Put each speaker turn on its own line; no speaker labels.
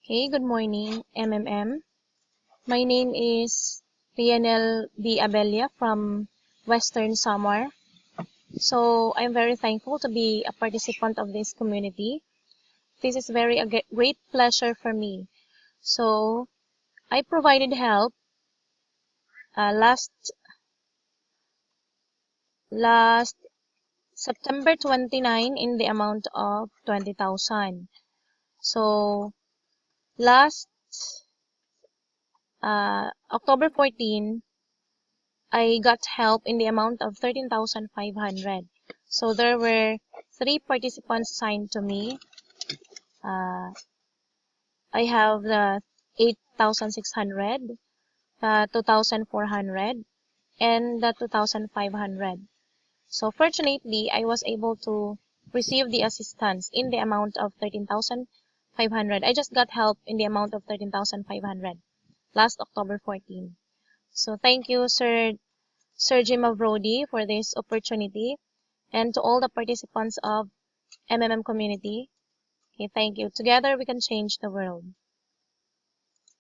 Hey, good morning, MMM. My name is Rianel B. Abella from Western Samar. So I'm very thankful to be a participant of this community. This is very a great pleasure for me. So I provided help last September 29 in the amount of 20,000. So last October 14, I got help in the amount of 13,500. So there were 3 participants assigned to me. Uh, I have the 8,600, the 2,400, and the 2,500. So fortunately, I was able to receive the assistance in the amount of 13,500. I just got help in the amount of 13,500 last October 14. So thank you, Sir Jim Brody, for this opportunity, and to all the participants of MMM community. Okay, thank you. Together we can change the world.